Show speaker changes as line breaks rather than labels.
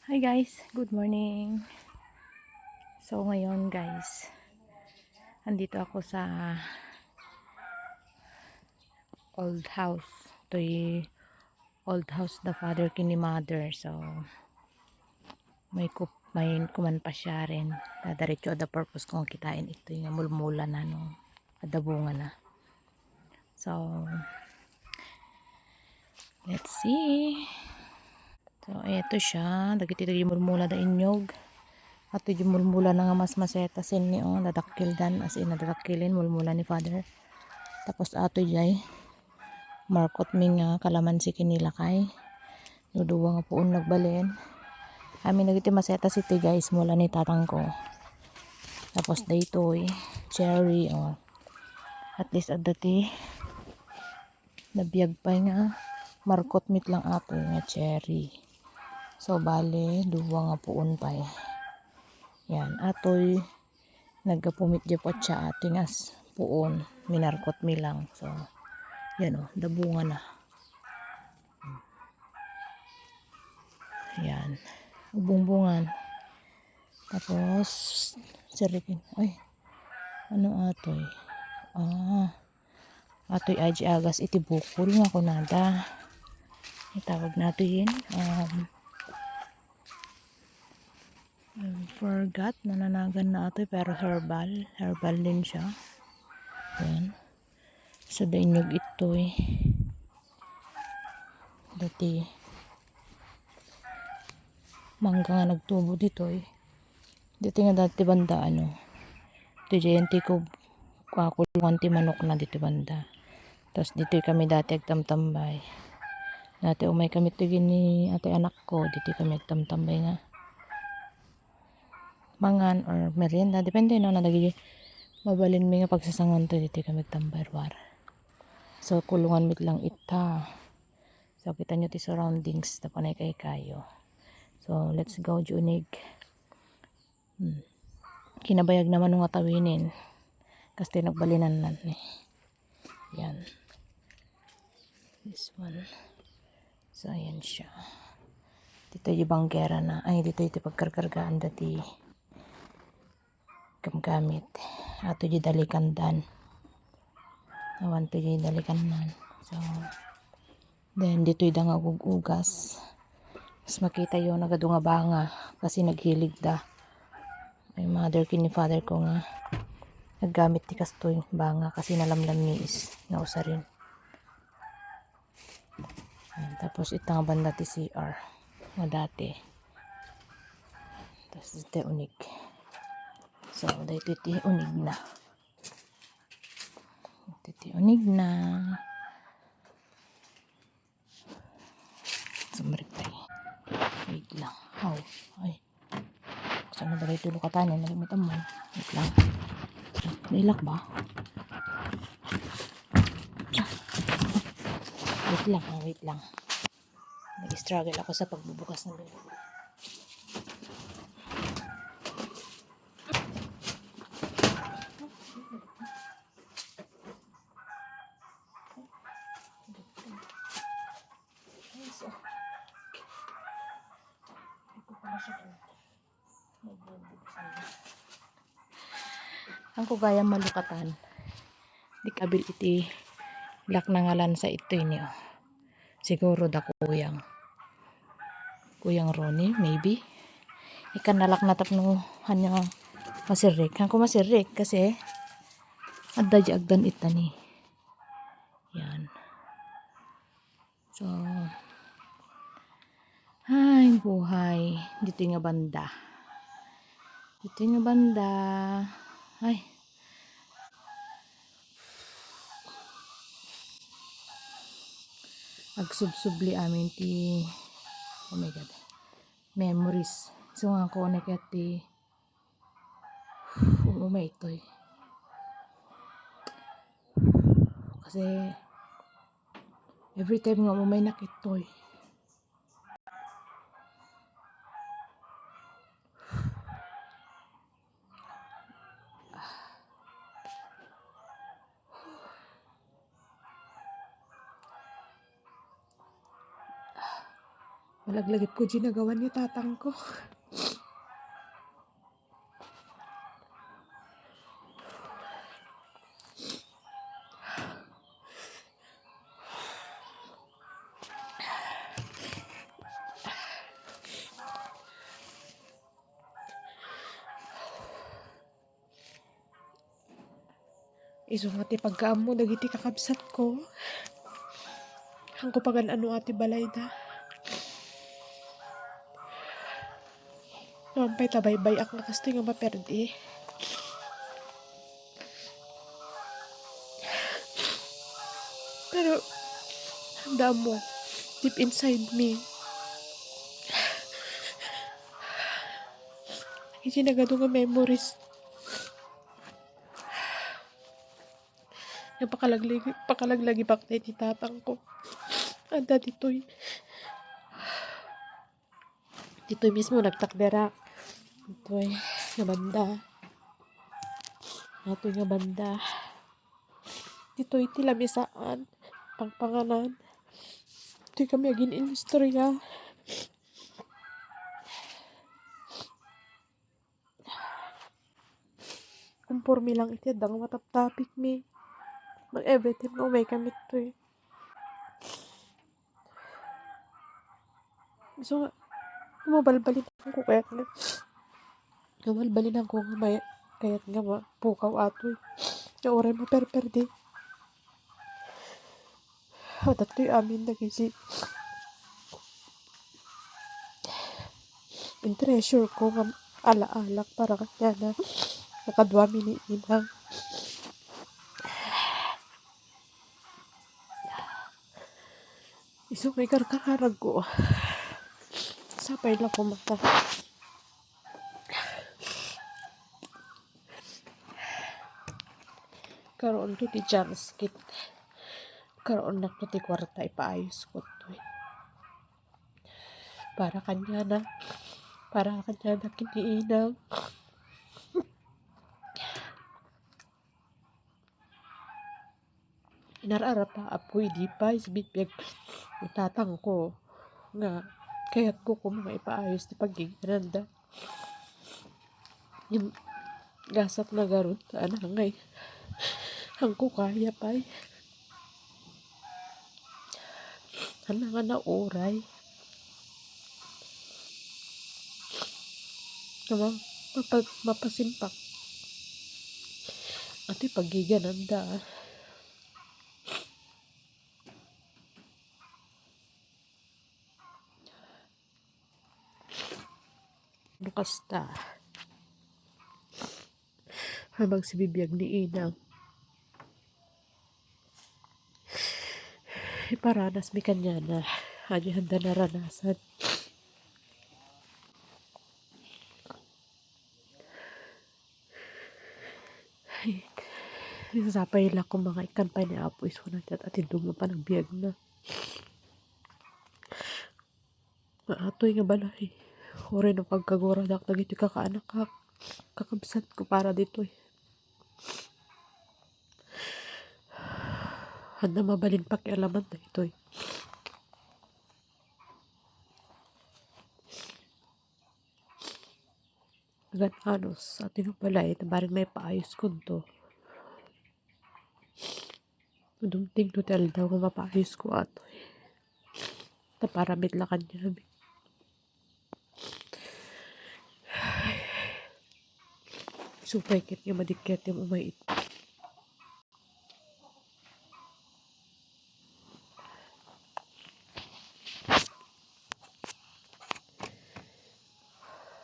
Hi guys, good morning. So ngayon guys, andito ako sa old house. Ito yung old house the father kini mother. So may kuman pa siya rin. Dadiretso the purpose kung kitain ito yung mulmula na no. Adabungan na. So let's see. So eto siya, dagiti yung mulmula da inyog. At yung mulmula na nga mas maseta sin ni dadakil dan as in nadakilin mulmula ni father. Tapos ato jay markot mi nga kalamansi kinilakay duduwa nga poon nagbalin amin nagiti maseta city guys mula ni tatang ko. Tapos daytoy cherry at least at dati nabiyag pa nga markot mit lang ato nga cherry. So bale duwa nga poon pa yan atoy nagapumit japot siya ating as poon minarkot mi lang. So yan dabunga na. Yan ubong-bungan. Tapos sirikin ay ano atoy atoy aji agas iti bukol nga kunada itawag nato yun forgot nananagan na atoy pero herbal din siya. Yan sa dainyog itoy dati mangga nga nagtubo ditoy dito nga dati banda ito jayanti ko kakulungan ti manok na dito banda. Tapos dito kami dati agtamtambay. Dati umay kami tigin ni ate anak ko. Dito kami agtamtambay nga. Mangan or merienda. Depende no. Nalagi mabalin mi nga pagsasangon to. Dito kami agtambay war. So kulungan mit lang ita. So kita nyo ti surroundings. Tapanay kay kayo. So let's go Junig. Kinabayag naman nung atawinin. Kasi nagbalinan na yan. This one. So ayan siya. Dito yung banggera na. Ay dito yung pagkarkargaan dati gamgamit. Ato yung dalikandan. Awan to yung dalikandan. So then dito yung ugas. Mas makita yung nagadunga banga. Kasi naghilig da. May mother kini father ko nga. Naggamit ti kastoy banga. Kasi nalamlam ni is. Nausa rin. Ayan, tapos itang banda ti CR. Nga dati. Tapos dito unig. So, dito iti unig na. Dito iti unig na. Sumarik tayo. Wait lang. How? Ay. Saan na bagay tulo katanin? Nagimitan mo. Wait lang. Nailak ba? Wait lang. Wait lang. Nag-struggle ako sa pagbubukas ng bibig. Ang kugayang malukatan di kabil iti lak na ngalan sa ito niyo. Siguro da kuyang Ronnie maybe ikan nalak natap no hanya masirik hangko masirik kasi adda di agdan ita ni yan. So ay buhay dito nga banda ay agsubsubli amin ti oh my god memories so nga ko ti umay itoy kasi every time nga umay nakitoy
Malaglagip ko ginagawa ni tatang ko. Iso nga ti pagkaam mo, dagiti kakabsat ko. Hang ko pagan ano ati balay da. Nampay tabay-bay ak nakasto nga maperdi. Pero, handa mo, deep inside me, itinagado nga memories. Yung pakalaglagi bak na ititatang ko. Anda dito'y mismo nagtakdera. Dito'y nga banda. Dito'y nga banda. Dito'y tilamisaan. Pangpanganan. Dito'y kami agin inistorya. Conforme lang iti adang mataptapik mi. Mag everytime nga umay kami to'y. So, mabalbalin ko kaya't nga. Mabalbalin ako nga may kaya't nga pukaw atoy. Nga oray maperperdi. At ato'y amin nagisi. In treasure ko nga ala-alak para kanya na nakadwa ni inang. Iso may karkararag ko. Sapay lang ko mata. Karoon to ti chance kit. Karoon na to ti kwarta ipaayos ko to. Para kanya na kiniinang. Inarara pa apoy di pa isbitbig itatang ko nga kaya't ko mga ipaayos ti paggigananda. Yung gasat na garot anangay hangko kaya pa'y anangan na oray naman mapasimpak at paggigananda. Kasta habang si bibiyag ni inang iparanas mi kanya na adi handa naranasan. Sapay lang kung mga ikanpay ni Apo iso na at atindong nga panagbiag na maatoy nga balay ore no pagkagoradak dagiti kakaanak kak kakabsat ko para dito handa mabalin pakialaman na ito agan anos at yung balay tabaring may paayos ko to dumting hotel daw nga mapaayos ko ato taparamit lang kanya supay kit nga madikit yung umait